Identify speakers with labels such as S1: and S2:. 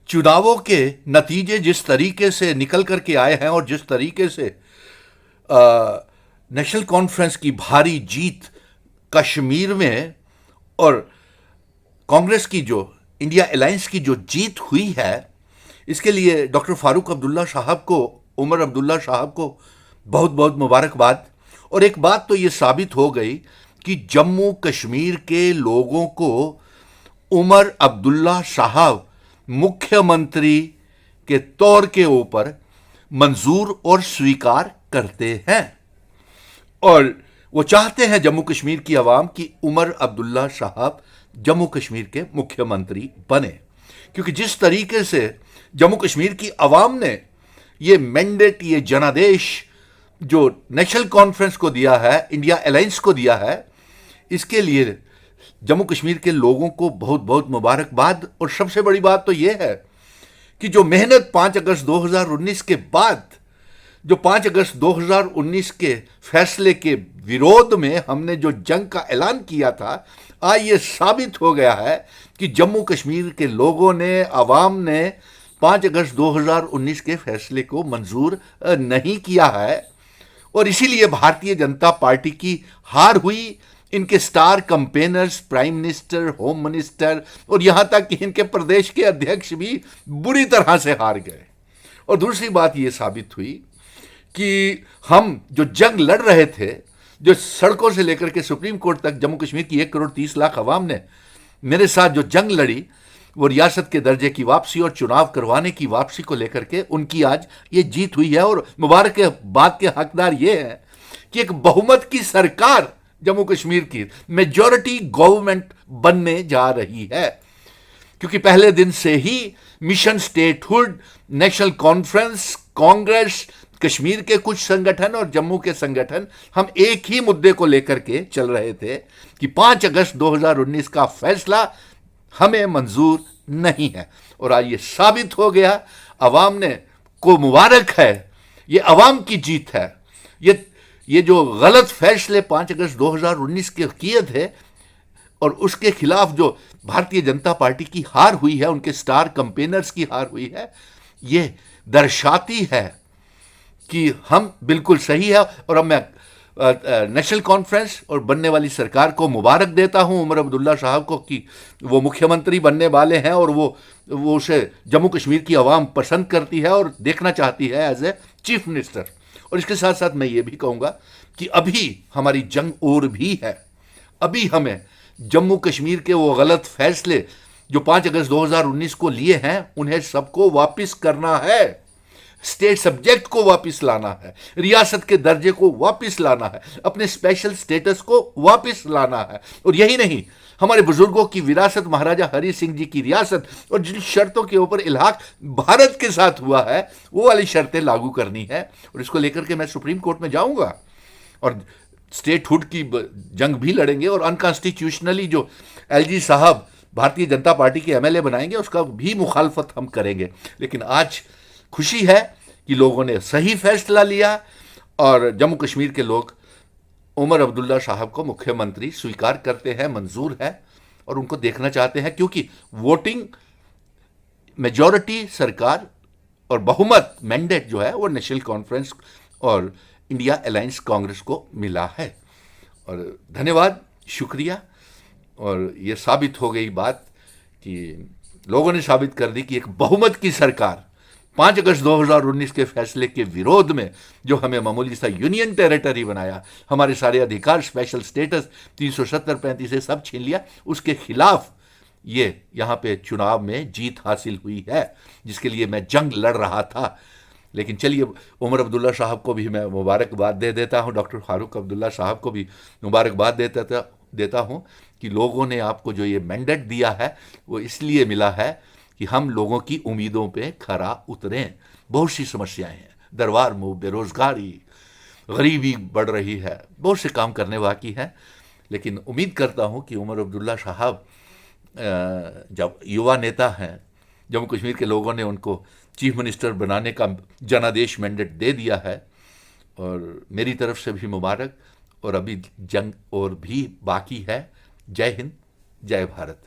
S1: चुनावों के नतीजे जिस तरीके से निकल करके आए हैं और जिस तरीके से नेशनल कॉन्फ्रेंस की भारी जीत कश्मीर में और कांग्रेस की जो इंडिया अलायंस की जो जीत हुई है, इसके लिए डॉक्टर फारूक अब्दुल्ला साहब को, उमर अब्दुल्ला साहब को बहुत बहुत मुबारकबाद। और एक बात तो ये साबित हो गई कि जम्मू कश्मीर के लोगों को उमर अब्दुल्ला साहब मुख्यमंत्री के तौर के ऊपर मंजूर और स्वीकार करते हैं और वो चाहते हैं जम्मू कश्मीर की आवाम कि उमर अब्दुल्ला साहब जम्मू कश्मीर के मुख्यमंत्री बने। क्योंकि जिस तरीके से जम्मू कश्मीर की आवाम ने ये मैंडेट, ये जनादेश जो नेशनल कॉन्फ्रेंस को दिया है, इंडिया अलायंस को दिया है, इसके लिए जम्मू कश्मीर के लोगों को बहुत बहुत मुबारकबाद। और सबसे बड़ी बात तो यह है कि जो मेहनत 5 अगस्त 2019 के बाद, जो 5 अगस्त 2019 के फैसले के विरोध में हमने जो जंग का ऐलान किया था, आज ये साबित हो गया है कि जम्मू कश्मीर के लोगों ने, आवाम ने 5 अगस्त 2019 के फैसले को मंजूर नहीं किया है और इसीलिए भारतीय जनता पार्टी की हार हुई। इनके star campaigners, prime minister, home minister और यहां तक कि इनके प्रदेश के अध्यक्ष भी बुरी तरह से हार गए। और दूसरी बात यह साबित हुई कि हम जो जंग लड़ रहे थे, जो सड़कों से लेकर के सुप्रीम कोर्ट तक जम्मू कश्मीर की 1 करोड़ 30 लाख आवाम ने मेरे साथ जो जंग लड़ी, वो रियासत के दर्जे की वापसी और चुनाव करवाने की वापसी को लेकर के उनकी आज ये जीत हुई है। और मुबारक के बात के हकदार ये है कि एक बहुमत की सरकार जम्मू कश्मीर की मेजॉरिटी गवर्नमेंट बनने जा रही है। क्योंकि पहले दिन से ही mission statehood, national conference, Congress, Kashmir के कुछ संगठन और जम्मू के संगठन, हम एक ही मुद्दे को लेकर के चल रहे थे कि 5 अगस्त 2019 का फैसला हमें मंजूर नहीं है। और आज ये साबित हो गया, अवाम ने को मुबारक है, ये अवाम की जीत है। ये जो गलत फैसले 5 अगस्त 2019 के किए थे और उसके खिलाफ जो भारतीय जनता पार्टी की हार हुई है, उनके स्टार कैंपेनर्स की हार हुई है, ये दर्शाती है कि हम बिल्कुल सही है। और अब मैं नेशनल कॉन्फ्रेंस और बनने वाली सरकार को मुबारक देता हूं, उमर अब्दुल्ला साहब को, कि वो मुख्यमंत्री बनने वाले हैं और वो उसे जम्मू कश्मीर की आवाम पसंद करती है और देखना चाहती है एज ए चीफ मिनिस्टर। और इसके साथ साथ मैं ये भी कहूँगा कि अभी हमारी जंग और भी है। अभी हमें जम्मू कश्मीर के वो गलत फैसले जो 5 अगस्त 2019 को लिए हैं, उन्हें सबको वापस करना है। स्टेट सब्जेक्ट को वापस लाना है, रियासत के दर्जे को वापस लाना है, अपने स्पेशल स्टेटस को वापस लाना है। और यही नहीं, हमारे बुजुर्गों की विरासत, महाराजा हरि सिंह जी की रियासत और जिन शर्तों के ऊपर इल्हाक भारत के साथ हुआ है, वो वाली शर्तें लागू करनी है। और इसको लेकर के मैं सुप्रीम कोर्ट में जाऊंगा और स्टेटहुड की जंग भी लड़ेंगे और अनकॉन्स्टिट्यूशनली जो एलजी साहब भारतीय जनता पार्टी के एमएलए बनाएंगे, उसका भी मुखालफत हम करेंगे। लेकिन आज खुशी है कि लोगों ने सही फैसला लिया और जम्मू कश्मीर के लोग उमर अब्दुल्ला साहब को मुख्यमंत्री स्वीकार करते हैं, मंजूर है और उनको देखना चाहते हैं। क्योंकि वोटिंग मेजॉरिटी सरकार और बहुमत मैंडेट जो है वो नेशनल कॉन्फ्रेंस और इंडिया अलायंस कांग्रेस को मिला है। और धन्यवाद, शुक्रिया। और ये साबित हो गई बात कि लोगों ने साबित कर दी कि एक बहुमत की सरकार 5 अगस्त 2019 के फैसले के विरोध में, जो हमें मामूली सा यूनियन टेरिटरी बनाया, हमारे सारे अधिकार, स्पेशल स्टेटस 370-35 से सब छीन लिया, उसके खिलाफ ये यहाँ पे चुनाव में जीत हासिल हुई है, जिसके लिए मैं जंग लड़ रहा था। लेकिन चलिए, उमर अब्दुल्ला साहब को भी मैं मुबारकबाद दे देता हूँ, डॉक्टर फारूक अब्दुल्ला साहब को भी मुबारकबाद देता हूँ कि लोगों ने आपको जो ये मैंडेट दिया है वो इसलिए मिला है कि हम लोगों की उम्मीदों पे खरा उतरें। बहुत सी समस्याएं हैं, दरबार मुँह, बेरोजगारी, गरीबी बढ़ रही है, बहुत से काम करने बाकी हैं। लेकिन उम्मीद करता हूं कि उमर अब्दुल्ला साहब जब युवा नेता हैं, जम्मू कश्मीर के लोगों ने उनको चीफ मिनिस्टर बनाने का जनादेश मैंडेट दे दिया है और मेरी तरफ से भी मुबारक। और अभी जंग और भी बाकी है। जय हिंद, जय भारत।